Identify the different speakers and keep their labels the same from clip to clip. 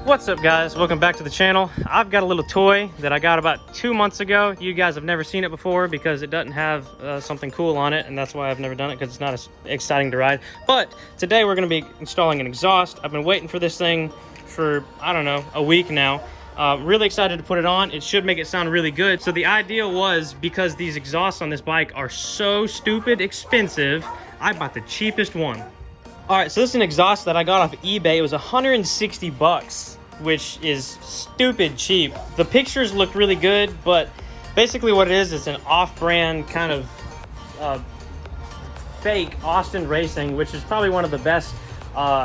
Speaker 1: What's up, guys? Welcome back to the channel. I've got a little toy that I got about 2 months ago. You guys have never seen it before because it doesn't have something cool on it, and that's why I've never done it, because it's not as exciting to ride. But today we're going to be installing an exhaust. I've been waiting for this thing for, I don't know, a week now. Really excited to put it on. It should make it sound really good. So the idea was, because these exhausts on this bike are so stupid expensive, I bought the cheapest one. All right, so this is an exhaust that I got off of eBay. It was 160 bucks, which is stupid cheap. The pictures looked really good, but basically what it is an off-brand kind of fake Austin Racing, which is probably one of the best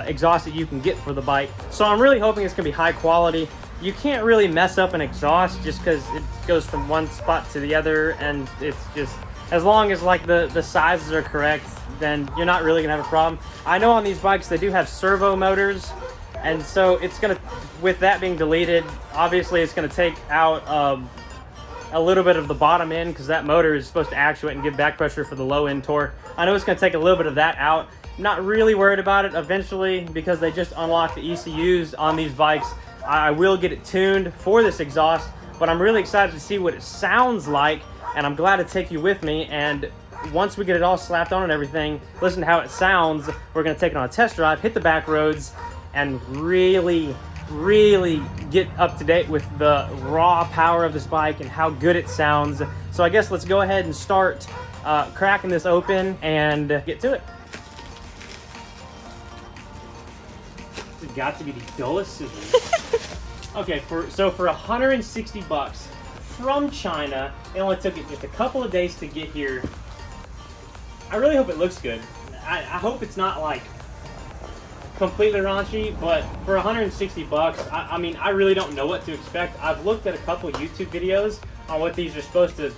Speaker 1: exhausts that you can get for the bike. So I'm really hoping it's gonna be high quality. You can't really mess up an exhaust just because it goes from one spot to the other, and it's just, as long as like the sizes are correct, then you're not really gonna have a problem. I know on these bikes they do have servo motors, and so it's gonna, with that being deleted, obviously it's gonna take out a little bit of the bottom end, because that motor is supposed to actuate and give back pressure for the low end torque. I know it's gonna take a little bit of that out. I'm not really worried about it. Eventually, because they just unlocked the ECUs on these bikes, I will get it tuned for this exhaust, but I'm really excited to see what it sounds like, and I'm glad to take you with me. And once we get it all slapped on and everything, listen to how it sounds. We're gonna take it on a test drive, hit the back roads, and really get up to date with the raw power of this bike and how good it sounds. So I guess let's go ahead and start cracking this open and get to it. It's got to be the dullest scissors. Okay, so for 160 bucks from China, it only took it just a couple of days to get here. I really hope it looks good. I hope it's not like completely raunchy, but for 160 bucks, I mean, I really don't know what to expect. I've looked at a couple YouTube videos on what these are supposed to,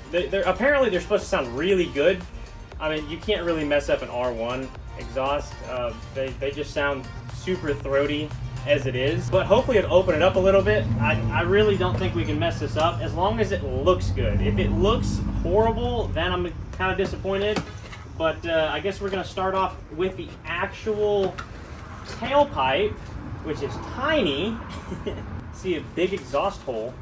Speaker 1: apparently they're supposed to sound really good. I mean, you can't really mess up an R1 exhaust. They just sound super throaty as it is, but hopefully it'll open it up a little bit. I really don't think we can mess this up, as long as it looks good. If it looks horrible, then I'm kind of disappointed. But I guess we're gonna start off with the actual tailpipe, which is tiny. See a big exhaust hole.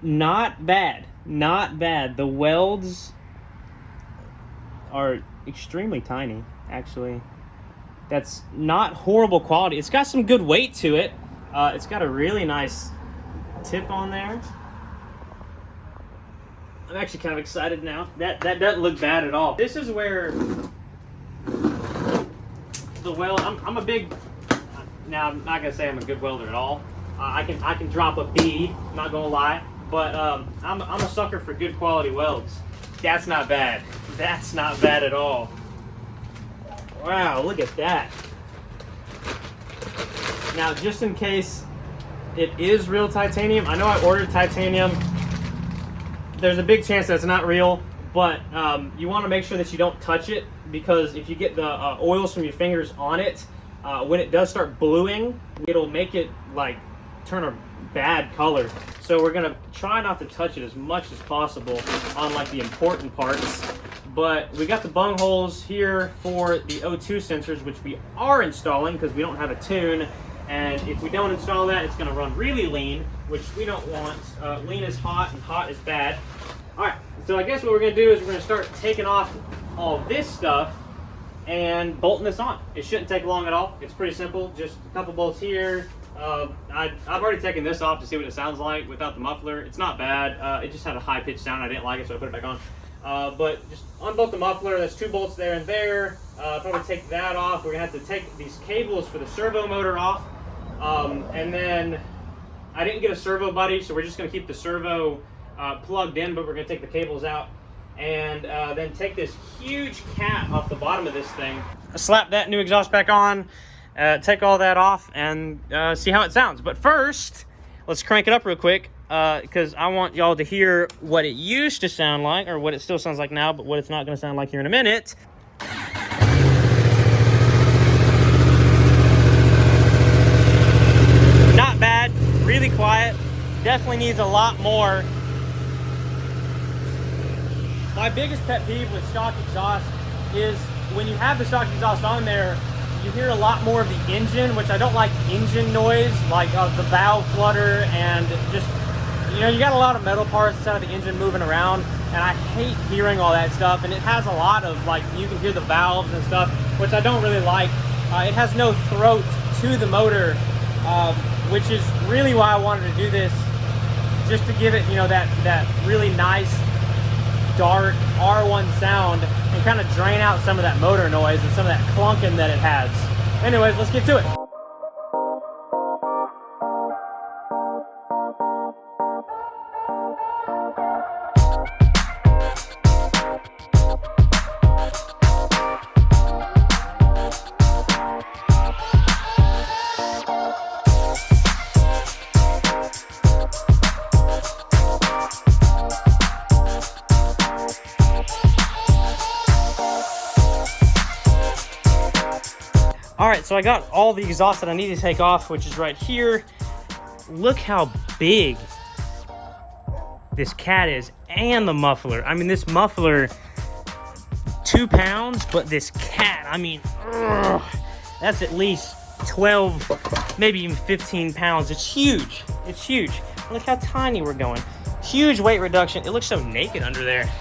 Speaker 1: Not bad, not bad. The welds are extremely tiny, actually. That's not horrible quality. It's got some good weight to it. It's got a really nice tip on there. I'm actually kind of excited now. That doesn't look bad at all. This is where the weld, I'm a big, now I'm not gonna say I'm a good welder at all. I can drop a B, not gonna lie, but I'm a sucker for good quality welds. That's not bad. That's not bad at all. Wow, look at that. Now, just in case it is real titanium, I know I ordered titanium. There's a big chance that it's not real, but you want to make sure that you don't touch it, because if you get the oils from your fingers on it, when it does start bluing, it'll make it like turn a bad color. So we're gonna try not to touch it as much as possible on like the important parts. But we got the bung holes here for the O2 sensors, which we are installing because we don't have a tune. And if we don't install that, it's gonna run really lean, which we don't want. Lean is hot and hot is bad. All right, so I guess what we're gonna do is we're gonna start taking off all this stuff and bolting this on. It shouldn't take long at all. It's pretty simple, just a couple bolts here. I've already taken this off to see what it sounds like without the muffler. It's not bad. It just had a high-pitched sound. I didn't like it, so I put it back on. But just unbolt the muffler. There's 2 bolts there and there. Probably take that off. We're gonna have to take these cables for the servo motor off. And then I didn't get a servo buddy, so we're just gonna keep the servo plugged in, but we're gonna take the cables out and then take this huge cap off the bottom of this thing. Slap that new exhaust back on, take all that off, and see how it sounds. But first, let's crank it up real quick, because I want y'all to hear what it used to sound like, or what it still sounds like now, but what it's not gonna sound like here in a minute. Not bad, really quiet. Definitely needs a lot more. My biggest pet peeve with stock exhaust is when you have the stock exhaust on there, you hear a lot more of the engine, which I don't like engine noise, like the valve flutter, and just, you know, you got a lot of metal parts inside of the engine moving around, and I hate hearing all that stuff. And it has a lot of, like, you can hear the valves and stuff, which I don't really like. It has no throat to the motor, which is really why I wanted to do this, just to give it, you know, that really nice dark R1 sound and kind of drain out some of that motor noise and some of that clunking that it has. Anyways, let's get to it. All right, so I got all the exhaust that I need to take off, which is right here. Look how big this cat is, and the muffler. I mean, this muffler, 2 pounds, but this cat, I mean, ugh, that's at least 12, maybe even 15 pounds. It's huge. It's huge. Look how tiny we're going. Huge weight reduction. It looks so naked under there.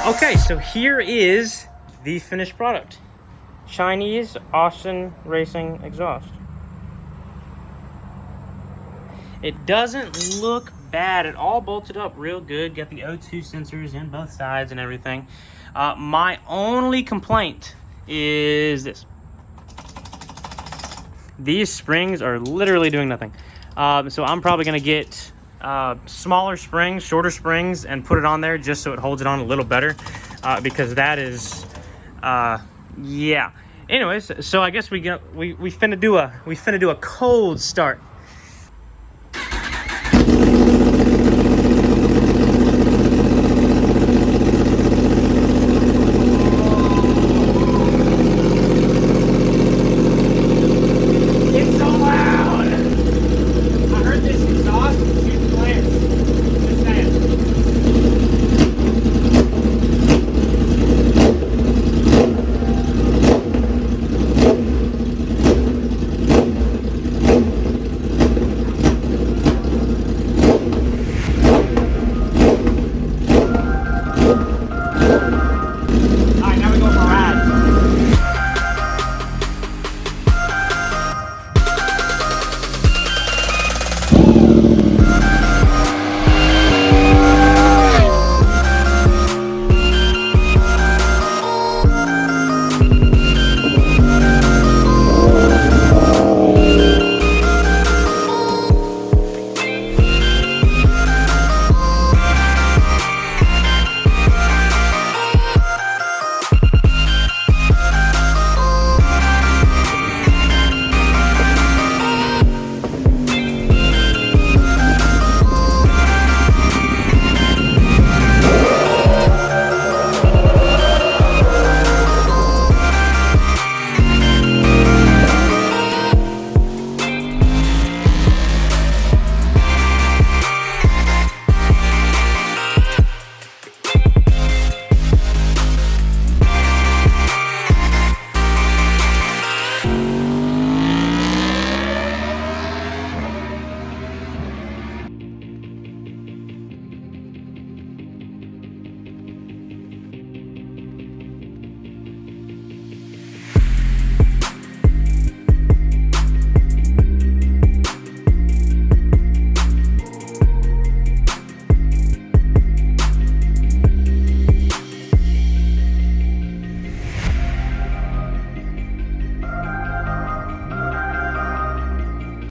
Speaker 1: Okay, so here is the finished product. Chinese Austin Racing exhaust. It doesn't look bad. It all bolted up real good. Got the O2 sensors in both sides and everything. My only complaint is this. These springs are literally doing nothing. So I'm probably gonna get smaller springs, shorter springs, and put it on there just so it holds it on a little better, because that is yeah. Anyways, so I guess we finna do a cold start.